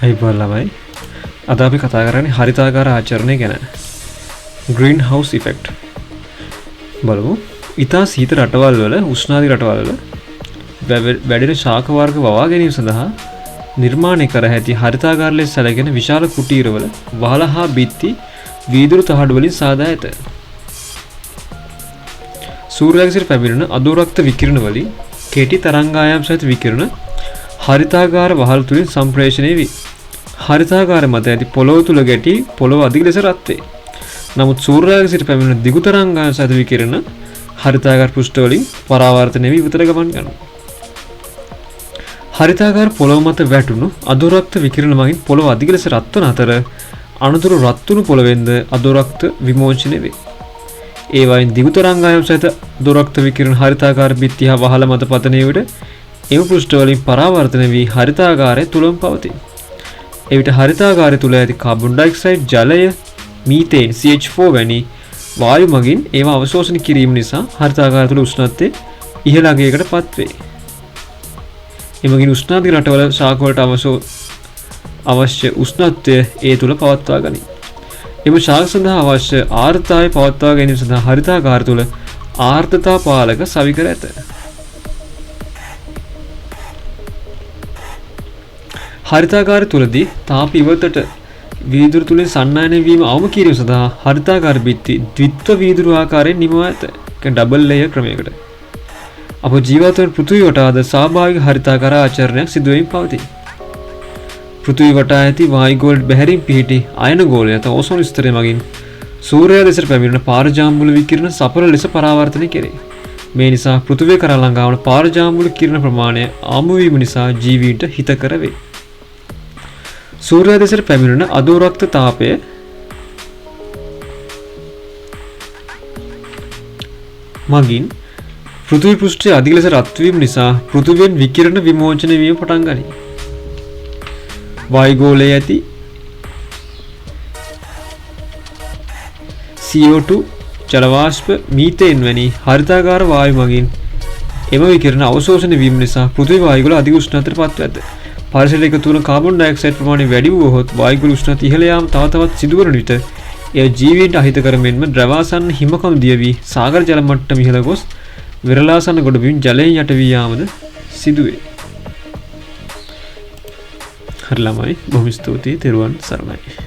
අයිබෝල් ළමයි. අද අපි කතා කරන්නේ හරිතාගාර ආචරණය ගැන. Green house effect. බලමු. ඉතා සීත රටවල් වල උෂ්ණාධි රටවල් වල වැඩෙන ශාක වර්ග වවා ගැනීම සඳහා නිර්මාණය කර ඇති හරිතාගාර ලෙස සැලකෙන විශාල කුටීරවල වහල හා බිත්ති වීදුරු තහඩු වලින් සාදා ඇත. සූර්යාගේ සිට පැමිණෙන අදෝරක්ත විකිරණ වලින් කෙටි තරංගායම් සහිත විකිරණ හරිතාගාර වහල් තුලින් සම්ප්‍රේෂණය වේ. හරිතාගාර මත ඇති පොළොව තුල ගැටි පොළොව අධික ලෙස රත් වේ. නමුත් සූර්යාගේ සිට පැමිණෙන දිගු තරංගායම් සහිත විකිරණ හරිතාගාර පෘෂ්ඨ වලින් පරාවර්තනය වී ඉවතට ගමන් කරනවා. හරිතාගාර පොළොව මත වැටුණු අදෝරක්ත විකිරණ මගින් පොළොව අධික ලෙස රත් වන අතර අනතුරු රත් වුණු පොළොවෙන්ද අදෝරක්ත විමෝචනය වේ. ඒ වයින් දිගු තරංගායම් සහිත අදෝරක්ත විකිරණ හරිතාගාර බිත්ති හා වහල මත පතන විට එම පෘෂ්ඨ වලින් පරාවර්තන වී හරිතාගාරය තුලම පවතී. එවිට හරිතාගාරය තුල ඇති කාබන් ඩයොක්සයිඩ්, ජලය, මීතේන් CH4 වැනි වායු මගින් ඒවා අවශෝෂණය කිරීම නිසා හරිතාගාරය තුල උෂ්ණත්වය ඉහළ අගයකට පත්වේ. එමගින් උෂ්ණාධි රටවල ශාක වලට අවශ්‍ය උෂ්ණත්වය ඒ තුල පවත්වා ගනී. එම ශාක සඳහා අවශ්‍ය ආර්ද්‍රතාවය පවත්වා ගැනීම සඳහා හරිතාගාරය තුල ආර්ද්‍රතා පාලක සවිකර ඇත. හරිතාගාරය තුලදී තාප ඉවතට වීදුරු තුලින් සන්නායනය වීම අවම කිරීම සඳහා හරිතාගාර බිත්ති ද්විත්ව වීදුරු ආකාරයෙන් නිමවා ඇත. ඩබල් ලේයර් ක්‍රමයකට. අප ජීවත් වන පෘථිවි වටාද ස්වාභාවික හරිතාගාර ආචරණයක් සිදු වෙමින් පවතී. පෘථිවි වටා ඇති වායුගෝලයට බැහැරින් පිහිටි අයන ගෝලය නැත ඕසෝන ස්තරය මගින් සූර්යයා දෙසට පැමිණෙන පාරජාම්බුල විකිරණ සඵල ලෙස පරාවර්තනය කෙරේ. මේ නිසා පෘථිවිය කරා ළඟා වන පාරජාම්බුල කිරණ ප්‍රමාණය අමු වීම නිසා ජීවීන්ට හිතකර වේ. සූර්යයා දෙසට පැමිණෙන අදෝරක්ත තාපය මගින් පෘථිවි පෘෂ්ඨය අධික ලෙස රත් වීම නිසා පෘථිවියෙන් විකිරණ විමෝචනය වීම පටන් ගනී. වායුගෝලයේ ඇති CO2, ජල වාෂ්ප, මීතේන් වැනි හරිතාගාර වායු මගින් එම විකිරණ අවශෝෂණය වීම නිසා පෘථිවි වායුගෝල අධික උෂ්ණත්වයට පත්ව ඇත. පරිසරයට එකතු වන කාබන් ඩයොක්සයිඩ් ප්‍රමාණය වැඩි වුවහොත් වායුගෝල උෂ්ණත්වය ඉහළ යාම තව තවත් සිදුවන විට එය ජීවීන්ට අහිතකර මෙන්ම ද්‍රවාසන්න හිමකණු දිය වී සාගර ජල මට්ටම ඉහළ ගොස් විරලාසන්න ගොඩ බිම් ජලයෙන් යට වී යාමද සිදුවේ. හරි ළමයි, බොහොම ස්තුතියි. තෙරුවන් සරණයි.